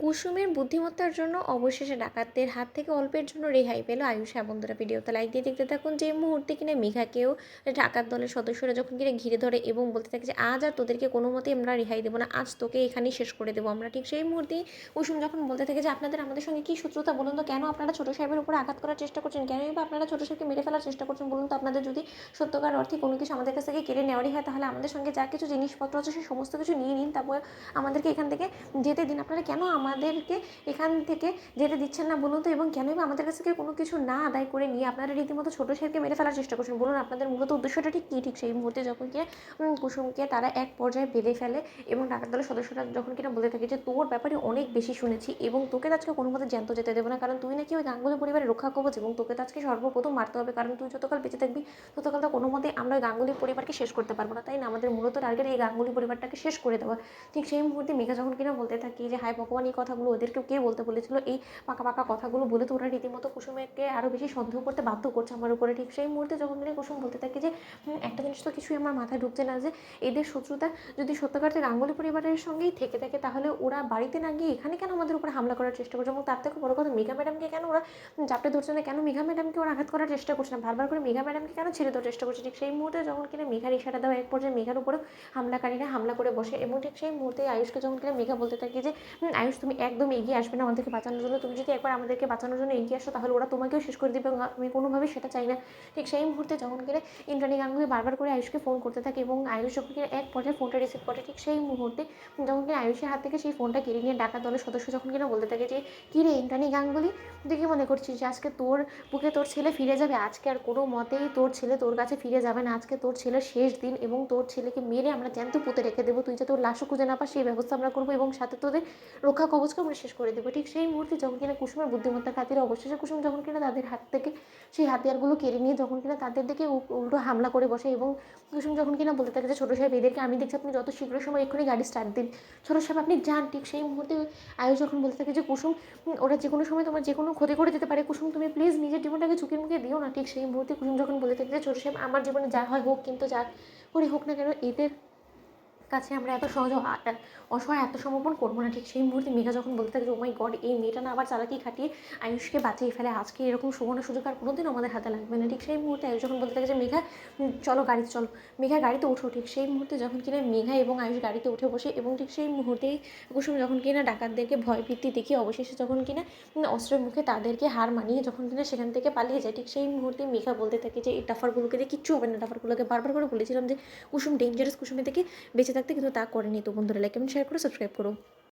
কুসুমের বুদ্ধিমত্তার জন্য অবশেষে ডাকাতদের হাত থেকে অল্পের জন্য রেহাই পেল আয়ুষ। হ্যাঁ বন্ধুরা, ভিডিওতে লাইক দিয়ে দেখতে থাকুন। যে মুহূর্তে কিনা মেঘাকেও ডাকাত দলের সদস্যরা যখন কিনা ঘিরে ধরে এবং বলতে থাকে যে আজ আর তোদেরকে কোনো মতেই আমরা রেহাই দেবো না, আজ তোকে এখানেই শেষ করে দেবো আমরা, ঠিক সেই মুহূর্তেই কুসুম যখন বলতে থাকে যে আপনাদের আমাদের সঙ্গে কী শত্রুতা বলুন তো, কেন আপনারা ছোটো সাহেবের উপর আঘাত করার চেষ্টা করছেন, কেনই বা আপনারা ছোটো সাহেবকে মেরে ফেলার চেষ্টা করছেন বলুন তো। আপনাদের যদি সত্যকার অর্থে কোনো কিছু আমাদের কাছ থেকে কেড়ে নেওয়ারই হয়, তাহলে আমাদের সঙ্গে যা কিছু জিনিসপত্র আছে সেই সমস্ত কিছু নিয়ে নিন, তারপর আমাদেরকে এখান থেকে যেতে দিন। আপনারা কেন আমাদেরকে এখান থেকে যেতে দিচ্ছেন না বলুন তো, এবং কেনই বা আমাদের কাছ থেকে কোনো কিছু না আদায় করে নিয়ে আপনারা রীতিমতো ছোটো সাহেবকে মেরে ফেলার চেষ্টা করছেন বলুন। আপনাদের মূলত উদ্দেশ্যটা ঠিক কী? ঠিক সেই মুহূর্তে যখন কিনা কুসুমকে তারা এক পর্যায়ে বেঁধে ফেলে এবং ডাকাত দলের সদস্যরা যখন কিনা বলতে থাকে যে তোর ব্যাপারে অনেক বেশি শুনেছি এবং তোকে তো আজকে কোনো মতে জ্যান্ত যেতে দেবো না, কারণ তুই নাকি ওই গাঙ্গুলি পরিবারের রক্ষা কবচ এবং তোকে তো আজকে সর্বপ্রথম মারতে হবে, কারণ তুই যতকাল বেঁচে থাকবি ততকাল তো কোনো মতে আমরা ওই গাঙ্গুলি পরিবারকে শেষ করতে পারবো না, তাই না? আমাদের মূলত টার্গেট এই গাঙ্গুলি পরিবারটাকে শেষ করে দেওয়া। ঠিক সেই মুহূর্তে মেঘা যখন কিনা বলতে থাকি যে হায় ভগবান, এই কথাগুলো ওদেরকেও কে বলতে বলেছিল, এই পাকা পাকা কথাগুলো বলে তো ওরা রীতিমতো কুসুমকে আরও বেশি সন্দেহ করতে বাধ্য করছে আমার উপরে। ঠিক সেই মুহূর্তে যখন কিনা কুসুম বলতে থাকে যে একটা জিনিস তো কিছুই আমার মাথায় ঢুকছে না, যে এদের শত্রুতা যদি সত্যকার্থে গাঙ্গুলি পরিবারের সঙ্গেই থেকে থাকে, তাহলে ওরা বাড়িতে না গিয়ে এখানে কেন আমাদের উপর হামলা করার চেষ্টা করছে, এবং তার থেকে বড় কথা মেঘা ম্যাডামকে কেন ওরা চাপটে ধরছে না, কেন মেঘা ম্যাডামকে ওরা আঘাত করার চেষ্টা করছে না, বারবার করে মেঘা ম্যাডামকে কেন ছেড়ে দেওয়ার চেষ্টা করছে। ঠিক সেই মুহূর্তে যখন কিনা মেঘার ইশারা দেওয়া এক পর্যায়ে মেঘার উপরেও হামলাকারীরা হামলা করে বসে, এবং ঠিক সেই মুহূর্তে আয়ুষকে যখন কিনা মেঘা বলতে থাকে যে আয়ুষ তুমি একদম এগিয়ে আসবে না আমাদেরকে বাঁচানোর জন্য, তুমি যদি একবার আমাদেরকে বাঁচানোর জন্য এগিয়ে আসো তাহলে ওরা তোমাকেও শেষ করে দেবে এবং আমি কোনোভাবেই সেটা চাই না। ঠিক সেই মুহূর্তে যখন কিনা ইন্দ্রাণী গাঙ্গুলি বারবার করে আয়ুষকে ফোন করতে থাকে এবং আয়ুষ যখন কিনা এক পর্যায়ে ফোনটা রিসিভ করে, ঠিক সেই মুহূর্তে যখন কিনা আয়ুষের হাত থেকে সেই ফোনটা কেড়ে নিয়ে ডাকাত দলের সদস্য যখন কিনা বলতে থাকে যে কী রে ইন্দ্রাণী গাঙ্গুলি, তুই কী মনে করছিস যে আজকে তোর বুকে তোর ছেলে ফিরে যাবে? আজকে আর কোনো মতেই তোর ছেলে তোর কাছে ফিরে যাবে না, আজকে তোর ছেলের শেষ দিন এবং তোর ছেলেকে মেরে আমরা জ্যান্ত পুঁতে রেখে দেবো, তুই যাতে তোর লাশও খুঁজে না পাস সেই ব্যবস্থা আমরা করবো এবং সাথে তোদের রক্ষা কবচকে আমরা শেষ করে দেবো। ঠিক সেই মুহূর্তে যখন কিনা কুসুমের বুদ্ধিমত্তার খাতিরে অবশেষে কুসুম যখন কিনা তাদের হাত থেকে সেই হাতিয়ারগুলো কেড়ে নিয়ে যখন কিনা তাদের দিকে উল্টো হামলা করে বসে, এবং কুসুম যখন কিনা বলতে থাকে যে ছোটো সাহেব এদেরকে আমি দেখছি, আপনি যত শীঘ্র সময় এক্ষুনি গাড়ি স্টার্ট দিন, ছোটো সাহেব আপনি যান। ঠিক সেই মুহূর্তে আয়ুষ যখন বলতে থাকে যে কুসুম ওরা যে কোনো সময় তোমার যে কোনো ক্ষতি করে দিতে পারে, কুসুম তুমি প্লিজ নিজের জীবনটাকে ঝুঁকির মুখে দিও না। ঠিক সেই মুহূর্তে কুসুম যখন বলতে থাকে যে ছোটো সাহেব আমার জীবনে যা হয় হোক, কিন্তু যা করে হোক না কেন এদের কাছে আমরা এত সহজ অসহায় আত্মসমর্পণ করবো না। ঠিক সেই মুহূর্তে মেঘা যখন বলতে থাকে যে ও মাই গড, এই মেয়েটা না আবার চালাকি খাটিয়ে আয়ুষকে বাঁচিয়ে ফেলে, আজকে এরকম সুবর্ণ সুযোগ আর কোনোদিনও আমাদের হাতে লাগবে না। ঠিক সেই মুহূর্তে আয়ুষ যখন বলতে থাকে যে মেঘা চলো গাড়িতে চলো, মেঘা গাড়িতে ওঠো। ঠিক সেই মুহূর্তে যখন কিনা মেঘা এবং আয়ুষ গাড়িতে উঠে বসে, এবং ঠিক সেই মুহূর্তেই কুসুম যখন কিনা ডাকাতদেরকে ভয় ভীতি দেখিয়ে অবশেষে যখন কিনা অস্ত্রের মুখে তাদেরকে হার মানিয়ে যখন কিনা সেখান থেকে পালিয়ে যায়, ঠিক সেই মুহূর্তে মেঘা বলতে থাকে যে এই ডাফারগুলোকে দিয়ে কিচ্ছু হবে না, ডাফারগুলোকে বারবার করে বলেছিলাম যে কুসুম ডেঞ্জারাস, কুসুমের থেকে বেঁচে থাকতে, কিন্তু তা করেনি। তো বন্ধুরা লাইক কমেন্ট শেয়ার করে সাবস্ক্রাইব করো।